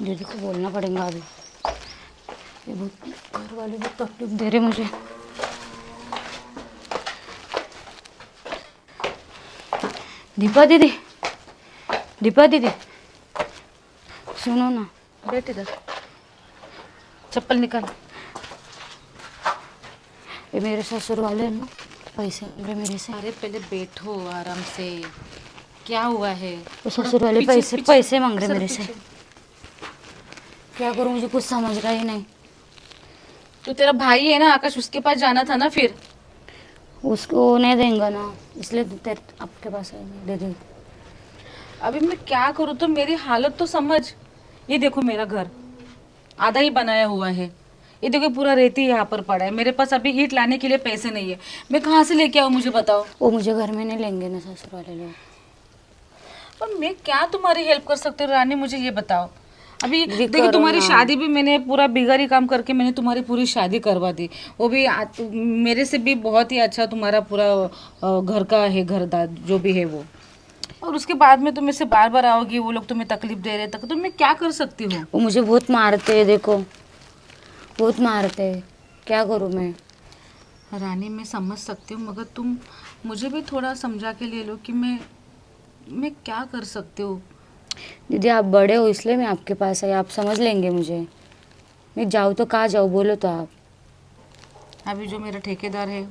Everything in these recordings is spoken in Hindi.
दीदी को बोलना पड़ेगा अभी। ये बहुत घर वाले बहुत तकलीफ दे रहे मुझे। दीपा दीदी, दीपा दीदी सुनो ना। बैठ इधर, चप्पल निकाल। ये मेरे ससुर वाले हैं ना, पैसे मांग रहे मेरे से। अरे पहले बैठो आराम से, क्या हुआ है? वो ससुर वाले पीछे- पैसे पीछे- पैसे मांग रहे सर मेरे से। पीछे। क्या करूं, मुझे कुछ समझ रहा ही नहीं। तो तेरा भाई है ना आकाश, उसके पास जाना था ना फिर। उसको नहीं देंगे ना, इसलिए आपके पास आई मैं दे दी। अभी मैं क्या करूँ, तो मेरी हालत तो समझ। ये देखो मेरा घर आधा ही बनाया हुआ है, ये देखो पूरा रेती यहाँ पर पड़ा है। मेरे पास अभी ईंट लाने के लिए पैसे नहीं है, मैं कहाँ से लेके आऊँ मुझे बताओ। वो मुझे घर में नहीं लेंगे ना ससुर वाले लोग। पर मैं क्या तुम्हारी हेल्प कर सकती हूँ रानी, मुझे ये बताओ। अभी दीदी देखो करो तुम्हारी ना। शादी भी मैंने पूरा बिगाड़ी काम करके मैंने तुम्हारी पूरी शादी करवा दी। वो भी मेरे से भी बहुत ही अच्छा तुम्हारा पूरा घर का है, घरदार जो भी है वो। और उसके बाद में तुम मुझसे बार बार आओगी, वो लोग तुम्हें तकलीफ दे रहे तक, तो मैं क्या कर सकती हूँ। वो मुझे बहुत मारते हैं, देखो बहुत मारते हैं। क्या करूँ मैं। रानी मैं समझ सकती हूँ, मगर तुम मुझे भी थोड़ा समझा के ले लो कि मैं क्या कर सकती हूँ। दीदी आप बड़े हो इसलिए मैं आपके पास आई, आप समझ लेंगे मुझे। मैं जाऊँ तो कहाँ जाऊँ, बोलो तो आप। अभी जो मेरा ठेकेदार है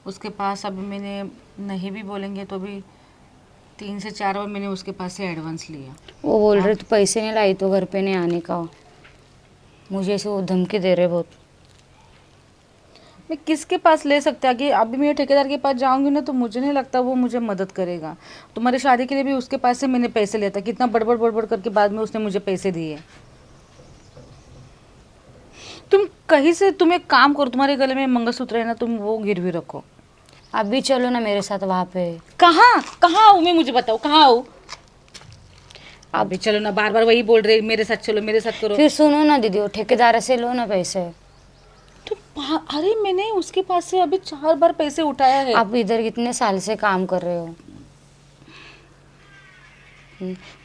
उसके पास अभी मैंने नहीं भी बोलेंगे तो भी 3 से 4 बार मैंने उसके पास से एडवांस लिया। वो बोल रहे तो पैसे नहीं लाई तो घर पे नहीं आने का। मुझे ऐसे वो धमकी दे रहे बहुत। मैं किसके पास ले सकते हैं कि अभी मैं ठेकेदार के पास जाऊंगी ना, तो मुझे नहीं लगता वो मुझे मदद करेगा। तुम्हारी शादी के लिए भी उसके पास से मैंने पैसे लेता, कितना बड़बड़ बड़बड़ करके बाद में उसने मुझे पैसे दिए। तुम कहीं से, तुम एक काम करो, तुम्हारे गले में मंगलसूत्र है ना, तुम वो गिरवी रखो। आप भी चलो ना मेरे साथ वहाँ पे। कहाँ कहाँ आऊँ मैं, मुझे बताओ कहाँ आऊँ। आप भी चलो ना, बार बार वही बोल रहे मेरे साथ चलो मेरे साथ करो। फिर सुनो ना दीदी, वो ठेकेदार से लो ना पैसे। तो अरे मैंने उसके पास से अभी 4 बार पैसे उठाया है। आप इधर कितने साल से काम कर रहे हो।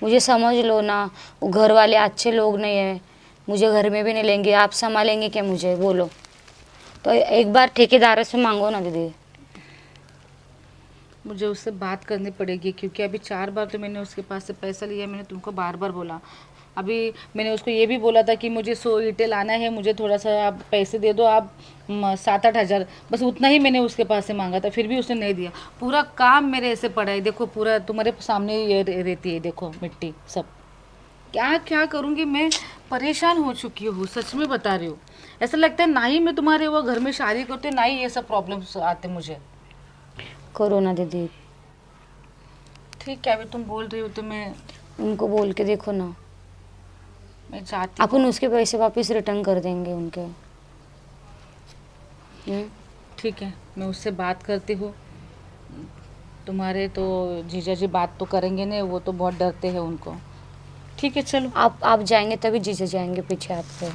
मुझे समझ लो ना, वो घर वाले अच्छे लोग नहीं है, मुझे घर में भी नहीं लेंगे। आप संभालेंगे क्या मुझे, बोलो तो। एक बार ठेकेदार से मांगो ना दीदी। मुझे उससे बात करनी पड़ेगी, क्योंकि अभी 4 बार तो मैंने उसके पास से पैसा लिया। मैंने तुमको बार बार बोला, अभी मैंने उसको ये भी बोला था कि मुझे 100 ईंटें लाना है, मुझे थोड़ा सा आप पैसे दे दो, आप 7-8 हज़ार, बस उतना ही मैंने उसके पास से मांगा था, फिर भी उसने नहीं दिया। पूरा काम मेरे ऐसे पड़ा है, देखो पूरा तुम्हारे सामने ये रहती है, देखो मिट्टी सब। क्या क्या करूँगी मैं, परेशान हो चुकी हूँ, सच में बता रही हूँ। ऐसा लगता है ना ही मैं तुम्हारे वो घर में शादी करती, ना ही ये सब प्रॉब्लम्स आते मुझे। करो ना दीदी। ठीक है, अभी तुम बोल रही हो तो मैं उनको बोल के देखो ना, चाहती हूँ। अपन उसके पैसे वापस रिटर्न कर देंगे उनके। ठीक है, मैं उससे बात करती हूँ। तुम्हारे तो जीजा जी बात तो करेंगे नहीं, वो तो बहुत डरते हैं उनको। ठीक है चलो। आप जाएंगे तभी जीजा जाएंगे पीछे आपके।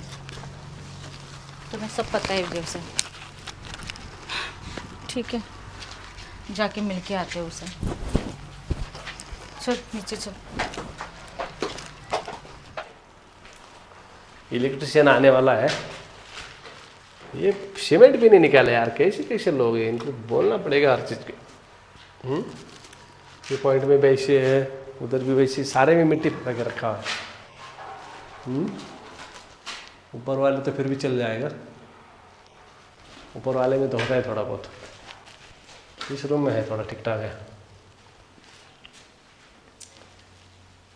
तुम्हें सब पता है विजय से। ठीक है, जाके मिल के आते हैं उसे। चल नीचे चल। इलेक्ट्रिशियन आने वाला है। ये सीमेंट भी नहीं निकाले यार, कैसे कैसे लोग हैं, इनको बोलना पड़ेगा हर चीज़ के। ये पॉइंट में वैसे है, उधर भी वैसे, सारे में मिट्टी भर के रखा है। ऊपर वाले तो फिर भी चल जाएगा, ऊपर वाले में तो होता है थोड़ा बहुत। इस रूम में है थोड़ा ठीक ठाक है।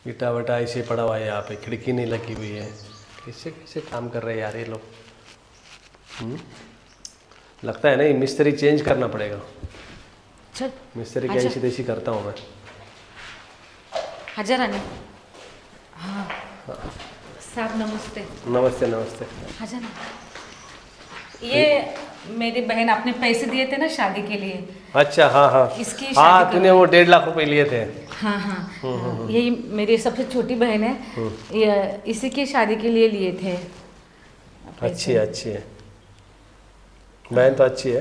ईटा वटा ऐसे पड़ा हुआ है, यहाँ पे खिड़की नहीं लगी हुई है। कैसे कैसे काम कर रहे हैं यार ये लोग। लगता है ना ये मिस्त्री चेंज करना पड़ेगा। चल मिस्त्री क्या अच्छा। ऐसी तैसी करता हूँ मैं। हजार आने। हाँ साहब नमस्ते। नमस्ते नमस्ते। हजार ना, ये मेरी बहन आपने पैसे दिए थे ना शादी के लिए। अच्छा हाँ हाँ इसकी हाँ, शादी तूने वो 1.5 लाख रुपए लिए थे। हाँ हाँ, यही मेरी सबसे छोटी बहन है, ये इसी की शादी के लिए लिए थे अच्छी है अच्छी है, बहन तो अच्छी है।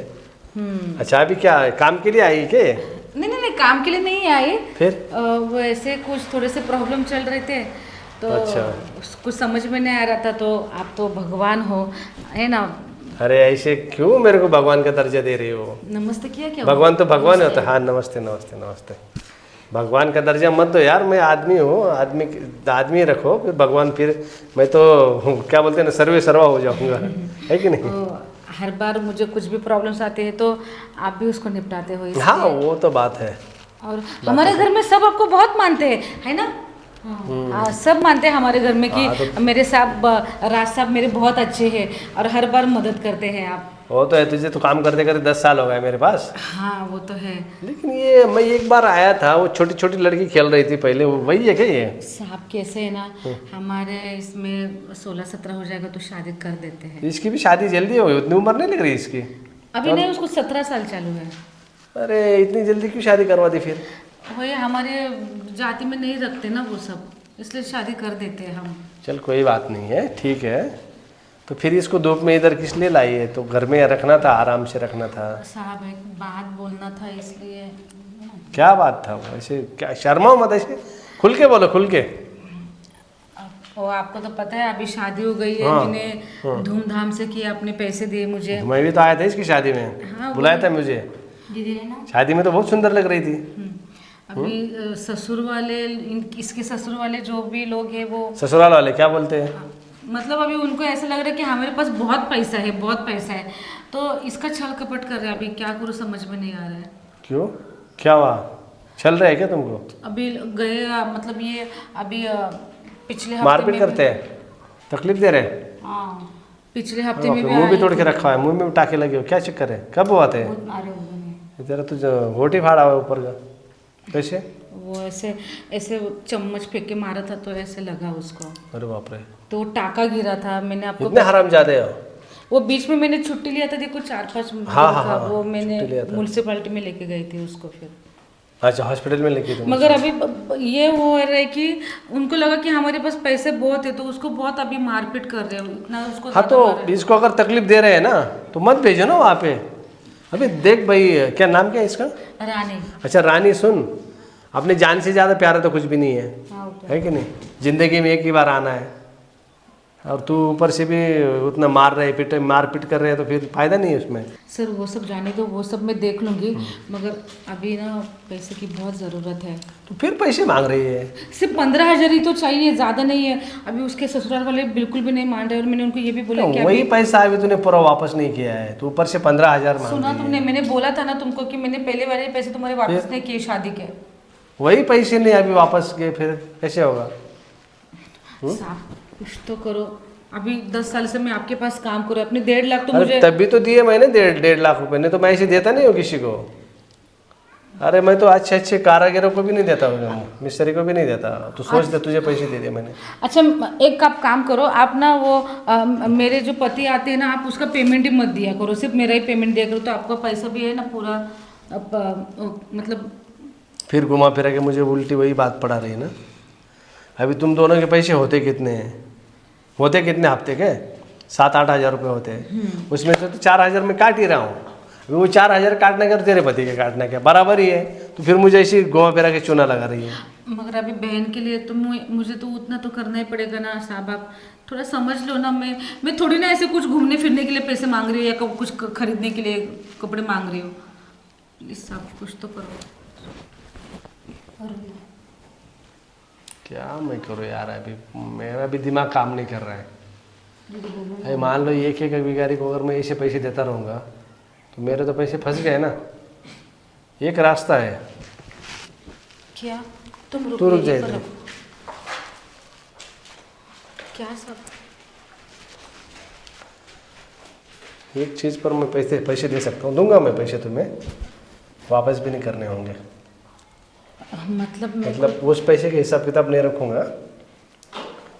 अच्छा अभी क्या काम के लिए आई के? नहीं नहीं नहीं, काम के लिए नहीं आए, फिर वो ऐसे कुछ थोड़े से प्रॉब्लम चल रहे थे, तो अच्छा। कुछ समझ में नहीं आ रहा था, तो आप तो भगवान हो, है ना। अरे ऐसे क्यों मेरे को भगवान का दर्जा दे रही हो? नमस्ते किया क्या? भगवान तो भगवान होता है। हाँ नमस्ते नमस्ते नमस्ते। भगवान का दर्जा मत दो यार, मैं आदमी हूँ, आदमी रखो, फिर भगवान, फिर मैं तो क्या बोलते हैं ना, सर्वे सर्वा हो जाऊंगा, है कि नहीं? तो हर बार मुझे कुछ भी प्रॉब्लम्स आते हैं तो आप भी उसको निपटाते हो, इसलिए। हाँ वो तो बात है। और हमारे घर में सब आपको बहुत मानते हैं, है ना। हाँ, सब मानते हैं हमारे घर में कि मेरे साहब, राज साहब मेरे बहुत अच्छे हैं और हर बार मदद करते हैं आप। वो तो है, तुझे तो काम करते करते 10 साल हो गए मेरे पास। हाँ वो तो है। लेकिन ये मैं एक बार आया था, वो छोटी छोटी लड़की खेल रही थी पहले, वो वही है क्या ये? साहब कैसे है ना, हमारे इसमें 16-17 हो जाएगा तो शादी कर देते हैं। इसकी भी शादी जल्दी हो गई, उतनी उम्र नहीं लग रही इसकी। अभी नहीं, उसको 17 साल चालू है। अरे इतनी जल्दी क्यों शादी करवा दी फिर? वही हमारे जाति में नहीं रखते ना वो सब, इसलिए शादी कर देते हैं हम। चल कोई बात नहीं है, ठीक है। तो फिर इसको धूप में इधर किस लिए लाई है? तो घर में रखना था, आराम से रखना था। साहब एक बात बोलना था, इसलिए। क्या बात था वो? ऐसे क्या शर्माओ मत, ऐसे खुल के बोलो, खुल के। वो आपको तो पता है, अभी शादी हो गई है, हाँ, मैंने धूमधाम से किया, अपने पैसे दिए मुझे। मैं भी तो आया था इसकी शादी में, हाँ, बुलाया था मुझे। दीदी है ना। शादी में तो बहुत सुंदर लग रही थी। अभी ससुर वाले, इसके ससुर वाले जो भी लोग हैं वो, ससुराल वाले क्या बोलते हैं? मतलब अभी उनको ऐसा लग रहा है कि हमारे पास बहुत पैसा है, बहुत पैसा है, तो इसका छल कपट कर रहे हैं। अभी क्या करूँ समझ में नहीं आ रहा है। क्यों, क्या हुआ? चल रहा है क्या तुमको? अभी गए, मतलब ये अभी पिछले हफ्ते मारपीट में करते हैं, तकलीफ दे रहे हैं? हाँ, पिछले हफ्ते में भी मुंह भी आई तोड़ के थी। रखा है, मुंह में टाके लगे हो, क्या चक्कर है? कब हुआ थे? बहुत मारे हुए हैं। तेरा तो होटी फाड़ा हुआ है ऊपर का, कैसे? वो ऐसे ऐसे चम्मच फेंक के मारा था तो ऐसे लगा उसको, अरे बाप रे, तो टाका गिरा था। मैंने आपको इतने हरामजादे हो। वो बीच में मैंने छुट्टी लिया था, देखो 4-5 दिन हाँ, हाँ, का, हाँ, वो छुट्टी मैंने लिया था। म्यूनसिपैलिटी में लेके गई थी उसको फिर। अच्छा, हॉस्पिटल में लेके तुम? मगर अभी ये हो रहा है कि उनको लगा कि हमारे पास पैसे बहुत है, तो उसको बहुत अभी मारपीट कर रहे हो, इतना उसको हाँ ज्यादा तो मार रहे हैं। इसको अगर तकलीफ दे रहे हैं ना तो मत भेजो ना वहाँ पे। अभी देख भाई, क्या नाम क्या है इसका? रानी। अच्छा रानी, सुन, अपने जान से ज़्यादा प्यारा तो कुछ भी नहीं है, हाँ, वो तो है कि नहीं? जिंदगी में एक ही बार आना है, और तू ऊपर से भी उतना मार पीट कर रहे हैं, तो फिर फायदा नहीं है उसमें। सर वो सब जाने दो, वो सब मैं देख लूंगी, मगर अभी ना पैसे की बहुत ज़रूरत है। तो फिर पैसे मांग रही है? सिर्फ 15,000 ही तो चाहिए, ज़्यादा नहीं है। अभी उसके ससुराल वाले बिल्कुल भी नहीं मान रहे, और मैंने उनको ये भी बोला कि वही अभी पैसा अभी तूने पूरा वापस नहीं किया है, तो ऊपर से 15,000 मांग सुना रही है। तुमने, मैंने बोला था ना तुमको कि मैंने पहले वाले पैसे तुम्हारे वापस नहीं किए शादी के। वही पैसे नहीं अभी वापस किए, फिर कैसे होगा? साहब कुछ तो करो, अभी 10 साल से मैं आपके पास काम करूँ, अपने 1.5 लाख तो अरे मुझे। तभी तो दिए मैंने 1.5 लाख रुपए, नहीं तो मैं ऐसे देता नहीं हूँ किसी को। अरे मैं तो अच्छे अच्छे कारीगरों को भी नहीं देता हूँ, मिस्त्री को भी नहीं देता। तो सोच दे, तुझे पैसे दे दिए मैंने। अच्छा, एक आप काम करो, आप ना वो मेरे जो पति आते हैं ना, आप उसका पेमेंट ही मत दिया करो, सिर्फ मेरा ही पेमेंट दिया करो, तो आपका पैसा भी है ना पूरा। मतलब फिर घुमा फिरा के मुझे उल्टी वही बात पड़ा रही ना। अभी तुम दोनों के पैसे होते कितने हैं? होते कितने हफ्ते के? 7-8 हज़ार रुपये होते हैं, उसमें से तो 4,000 में काट ही रहा हूँ। अभी वो 4,000 काटने का और तेरे पति के काटने का बराबर ही है, तो फिर मुझे ऐसी घुमा फिरा के चूना लगा रही है। मगर अभी बहन के लिए तो मुझे तो उतना तो करना ही पड़ेगा ना साहब, आप थोड़ा समझ लो ना। मैं थोड़ी ना ऐसे कुछ घूमने फिरने के लिए पैसे मांग रही हूँ या कुछ खरीदने के लिए कपड़े मांग रही हूँ। प्लीज साहब कुछ तो करो। क्या मैं करूँ यार, अभी मेरा भी दिमाग काम नहीं कर रहा है। अरे मान लो एक एक भिखारी को अगर मैं ऐसे पैसे देता रहूँगा तो मेरे तो पैसे फंस गए ना। एक रास्ता है। क्या? तुम तू रुक जाइए जा इधर। क्या सब? एक चीज़ पर मैं पैसे दे सकता हूँ, दूंगा मैं पैसे, तुम्हें वापस भी नहीं करने होंगे। मतलब उस पैसे के हिसाब किताब नहीं रखूँगा,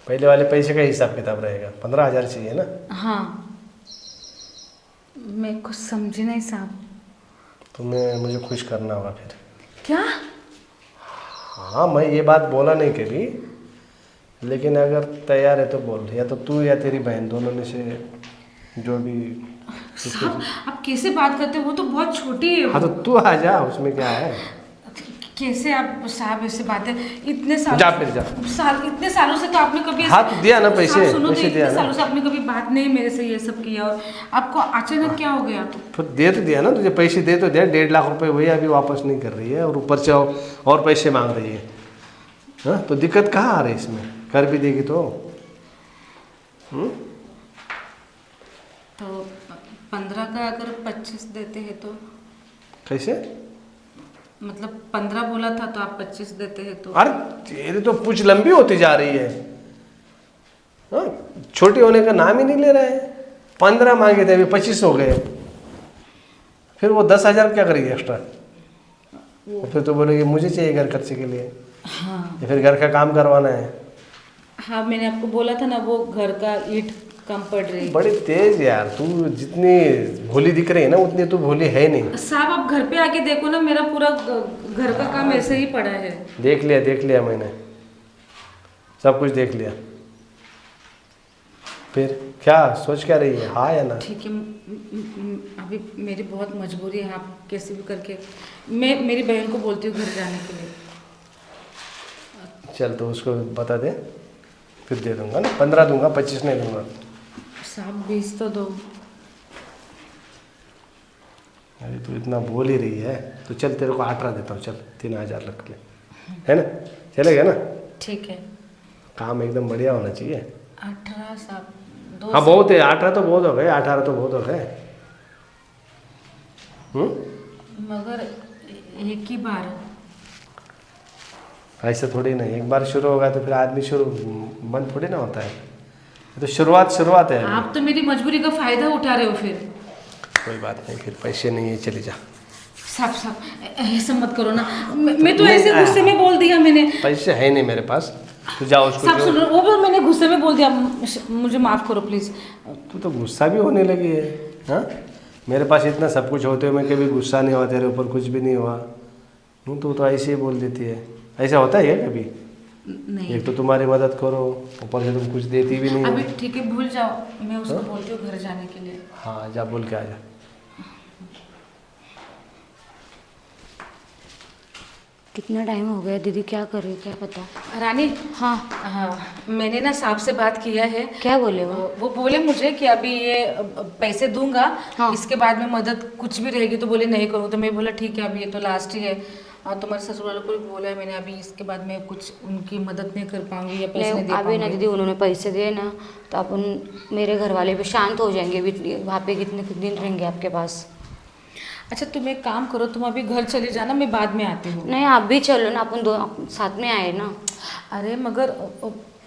पहले वाले पैसे का हिसाब किताब रहेगा। 15,000 चाहिए ना? हाँ, मैं कुछ समझी नहीं साहब। तुम्हें मुझे खुश करना होगा फिर। क्या? हाँ, मैं ये बात बोला नहीं कभी, लेकिन अगर तैयार है तो बोल, या तो तू या तेरी बहन दोनों में से जो भी। साहब आप कैसे बात करते हो, वो तो बहुत छोटी है। हाँ तो तू आ जा, उसमें क्या है? कैसे आप साहब ऐसे बातें इतने जा फिर जा। इतने सालों से तो आपने कभी हाँ, तो दिया ना पैसे, साहब सुनो तो पैसे दिया इतने ना। सालों से आपने कभी बात नहीं मेरे से ये सब किया और आपको अचानक क्या हो गया? फिर दे तो दिया ना, तुझे पैसे दे तो दिया, 1.5 लाख रुपए वही अभी वापस नहीं कर रही है और ऊपर से और पैसे मांग रही है। हाँ, तो दिक्कत कहाँ आ रही है इसमें? कर भी देगी तो तो 15 का अगर 25 देते हैं तो कैसे? मतलब 15 बोला था तो आप 25 देते हैं तो? अरे तेरी तो पूछ लंबी होती जा रही है। हाँ, छोटी होने का नाम ही नहीं ले रहे हैं। 15 मांगे थे, अभी 25 हो गए। फिर वो 10,000 क्या करेगी एक्स्ट्रा? फिर तो बोलेगी मुझे चाहिए घर खर्चे के लिए। हाँ या फिर घर का काम करवाना है। हाँ, मैंने आपको बोला था ना वो घर का ईंट कम पड़ रही। बड़ी तेज यार, तू जितनी भोली दिख रही है ना उतनी तू भोली है नहीं। साहब आप घर पे आके देखो ना, मेरा पूरा घर का काम ऐसे ही पड़ा है। देख लिया मैंने, सब कुछ देख लिया। फिर क्या सोच क्या रही है, हाँ या ना? ठीक है, अभी मेरी बहुत मजबूरी है, आप कैसे भी करके मैं मेरी बहन को बोलती हूँ घर जाने के लिए। चल तो उसको बता दे, फिर दे दूंगा ना। 15 दूंगा, 25 नहीं दूंगा। साहब 20 तो दो। अरे तू इतना बोल ही रही है तो चल तेरे को 18 देता हूँ, चल 3,000 रख ले, है ना? चलेगा ना? ठीक है, काम एकदम बढ़िया होना चाहिए। 18 साहब दो। हाँ बहुत है, 18 तो बहुत हो गए, 18 तो बहुत हो गए। मगर एक ही बार ऐसा थोड़ी नहीं, एक बार शुरू होगा तो फिर आदमी शुरू बंद थोड़ी ना होता है। ये तो शुरुआत है। आप तो मेरी मजबूरी का फायदा उठा रहे हो। फिर कोई बात नहीं, फिर पैसे नहीं है, चली जा। साहब ऐसा मत करो ना, मैं तो ऐसे गुस्से में बोल दिया मैंने। पैसे है नहीं मेरे पास, तो जाओ उसको साहब सुनो, वो भी मैंने गुस्से में बोल दिया, मुझे माफ करो प्लीज। तू तो गुस्सा भी होने लगी है। हाँ, मेरे पास इतना सब कुछ होते हुए मैं कभी गुस्सा नहीं हुआ, तेरे ऊपर कुछ भी नहीं हुआ। तू तो ऐसे ही बोल देती है। ऐसा होता है कभी? नहीं, एक तो तुम्हारी मदद करो, ऊपर से तुम कुछ देती भी नहीं हो। अभी ठीक है, भूल जाओ, मैं उसको बोलती हूँ घर जाने के लिए। हाँ जा, बोल के आ जा। कितना टाइम हो गया दीदी, क्या कर रही हो क्या पता? रानी, हाँ हाँ मैंने ना साहब से बात किया है। क्या बोले वो? वो बोले मुझे कि अभी ये पैसे दूंगा, हाँ। इसके बाद में मदद कुछ भी रहेगी तो बोले नहीं करूँ। तो मैं बोला ठीक है, अभी ये तो लास्ट ही है। तुम्हारे ससुर वालों को भी बोला है मैंने, अभी इसके बाद मैं कुछ उनकी मदद नहीं कर पाऊंगी या पैसे नहीं दे अभी ना पाऊंगी। दीदी उन्होंने पैसे दिए ना तो अपन मेरे घर वाले भी शांत हो जाएंगे। भी वहाँ पे कितने दिन रहेंगे आपके पास? अच्छा तुम एक काम करो, तुम अभी घर चले जाना, मैं बाद में आती हूँ। नहीं आप भी चलो ना, अपन दो साथ में आए ना। अरे मगर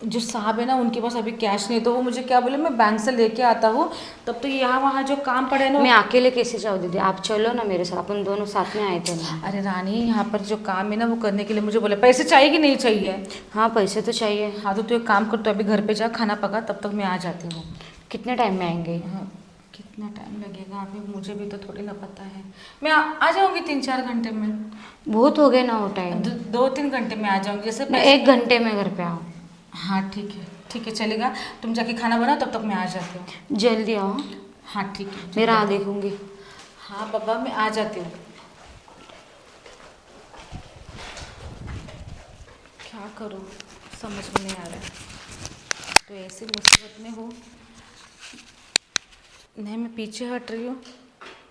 जो साहब है ना उनके पास अभी कैश नहीं, तो वो मुझे क्या बोले मैं बैंक से लेके आता हूँ, तब तो यहाँ वहाँ जो काम पड़े ना। मैं अकेले कैसे जाऊँ दीदी, आप चलो ना मेरे साथ, अपन दोनों साथ में आए थे ना। अरे रानी, यहाँ पर जो काम है ना वो करने के लिए मुझे बोला पैसे चाहिए कि नहीं चाहिए? हाँ पैसे तो चाहिए। हाँ तो तू एक काम कर, तो अभी घर पे जा, खाना पका, तब तक मैं आ जाती हूँ। कितने टाइम में आएंगे? हाँ, कितना टाइम लगेगा अभी मुझे भी तो थोड़ी ना पता है। मैं आ जाऊँगी 3-4 घंटे में। बहुत हो गए ना वो टाइम। 2-3 घंटे में आ जाऊँगी जैसे। मैं 1 घंटे में घर पे आऊँ। हाँ ठीक है चलेगा, तुम जाके खाना बनाओ, तब तक मैं आ जाती हूँ। जल्दी आओ। हाँ ठीक है, मैं राह देखूंगी। हाँ पापा मैं आ जाती हूँ। क्या करूँ समझ में नहीं आ रहा है। तो ऐसी मुसीबत में हूँ, नहीं मैं पीछे हट रही हूँ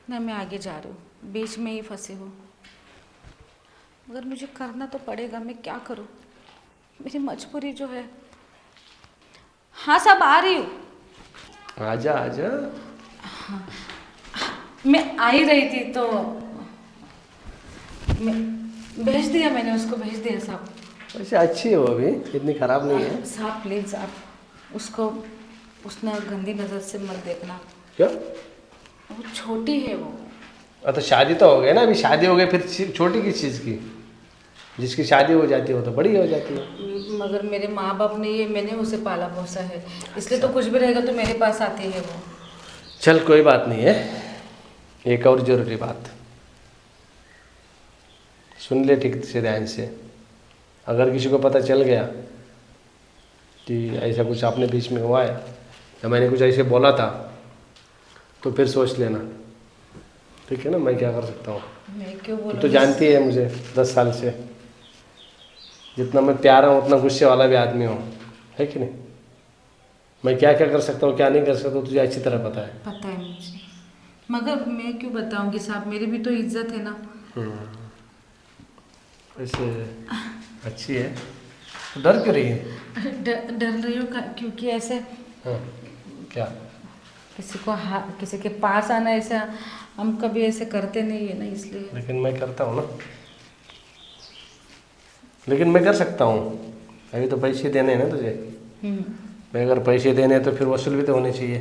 नहीं मैं आगे जा रही हूँ, बीच में ही फंसी हूँ। मगर मुझे करना तो पड़ेगा, मैं क्या करूँ, मेरी मजबूरी जो है। हाँ सब आ रही हूँ। आजा आजा। मैं आ ही रही थी तो मैं भेज दिया, मैंने उसको भेज दिया साहब। वैसे अच्छी है वो, अभी इतनी खराब नहीं है। साहब प्लीज़ आप उसको उसने गंदी नज़र से मत देखना। क्यों? वो छोटी है वो। तो शादी तो हो गई ना, अभी शादी हो गई फिर छोटी किस चीज़ की? जिसकी शादी हो जाती है वो तो बड़ी हो जाती है। मगर मेरे माँ बाप ने ये, मैंने उसे पाला पोसा है, इसलिए तो कुछ भी रहेगा तो मेरे पास आती है वो। चल कोई बात नहीं है, एक और ज़रूरी बात सुन ले ठीक से ध्यान से। अगर किसी को पता चल गया कि ऐसा कुछ अपने बीच में हुआ है या मैंने कुछ ऐसे बोला था तो फिर सोच लेना। ठीक है ना, मैं क्या कर सकता हूँ? मैं क्यों तू बोलूँ? तो जानती है मुझे 10 साल से, जितना मैं प्यारा हूँ उतना गुस्से वाला भी आदमी हूँ, है कि नहीं? मैं क्या क्या कर सकता हूँ क्या नहीं कर सकता हूँ तुझे अच्छी तरह पता है। पता है मुझे, मगर मैं क्यों बताऊंगी साहब, मेरी भी तो इज्जत है ना। वैसे अच्छी है, तो डर क्यों रही है? डर रही हूँ क्योंकि ऐसे हाँ, क्या? किसी के पास आना ऐसा हम कभी ऐसे करते नहीं है ना, इसलिए। लेकिन मैं करता हूँ ना, लेकिन मैं कर सकता हूँ। अभी तो पैसे देने हैं ना तुझे, मैं अगर पैसे देने हैं तो फिर वसूल भी तो होने चाहिए।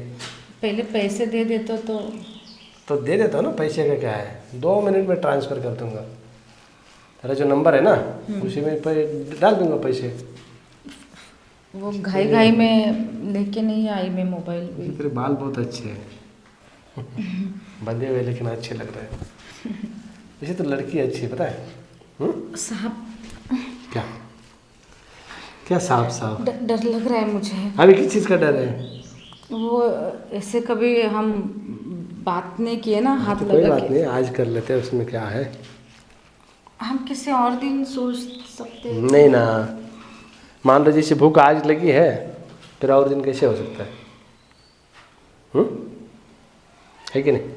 पहले पैसे दे देते तो दे देता हूँ ना, पैसे का क्या है, 2 मिनट में ट्रांसफ़र कर दूंगा। तेरा जो नंबर है ना उसी में डाल दूंगा पैसे। वो घाई में लेके नहीं आई मैं मोबाइल भी। तेरे बाल बहुत अच्छे हैं बंधे हुए, लेकिन अच्छे लग रहे हैं। वैसे तो लड़की अच्छी है, पता है? साहब क्या क्या साफ साफ? डर लग रहा है मुझे। अभी किस चीज़ का डर है? वो ऐसे कभी हम बात नहीं किए ना, हाथ तो कोई लगा बात के। नहीं, आज कर लेते हैं, उसमें क्या है। हम किसी और दिन सोच सकते हैं। नहीं ना, मान लो जैसे भूख आज लगी है, फिर और दिन कैसे हो सकता है? है कि नहीं?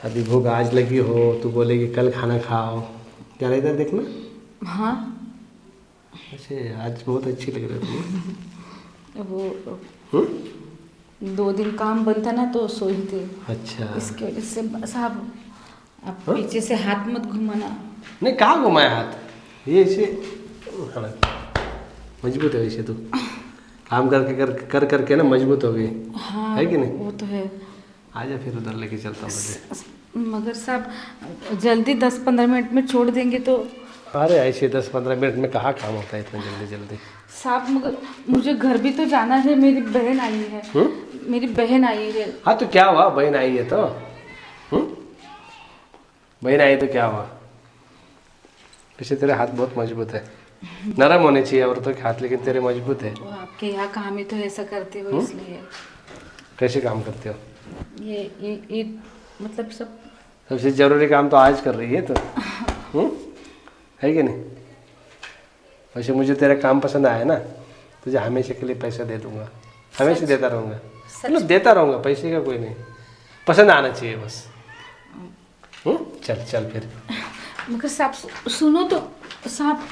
अभी भूख आज लगी हो तो बोलेगी कल खाना खाओ, क्या इधर देखना। हाँ वैसे आज बहुत अच्छी लग रही है वो 2 दिन काम बंद था ना तो सोई थी, अच्छा। इसके वजह से साहब आप पीछे से हाथ मत घुमाना। नहीं, कहाँ घुमाया हाथ, ये ऐसे मजबूत है वैसे तो, काम करके ना मजबूत हो गई। हाँ है कि नहीं? वो तो है। आजा फिर उधर लेके चलता हूँ तुझे। मगर साहब जल्दी 10-15 मिनट में छोड़ देंगे तो। अरे ऐसे 10-15 मिनट में कहाँ काम होता है इतना जल्दी जल्दी? साहब मगर मुझे घर भी तो जाना है, मेरी बहन आई है। मेरी बहन आई है। हाँ तो क्या हुआ, बहन आई है तो बहन आई तो क्या हुआ? वैसे तेरे हाथ बहुत मजबूत है, नरम होने चाहिए औरतों के हाथ, लेकिन तेरे मजबूत है। वो आपके यहाँ काम ही तो ऐसा करते हो इसलिए। कैसे काम करते हो? ये मतलब सब सबसे ज़रूरी काम तो आज कर रही है तो है कि नहीं? वैसे मुझे तेरा काम पसंद आया ना, तुझे हमेशा के लिए पैसा दे दूंगा, हमेशा देता रहूँगा, मतलब देता रहूँगा, पैसे का कोई नहीं, पसंद आना चाहिए बस। चल चल फिर। मगर साहब सुनो तो साहब,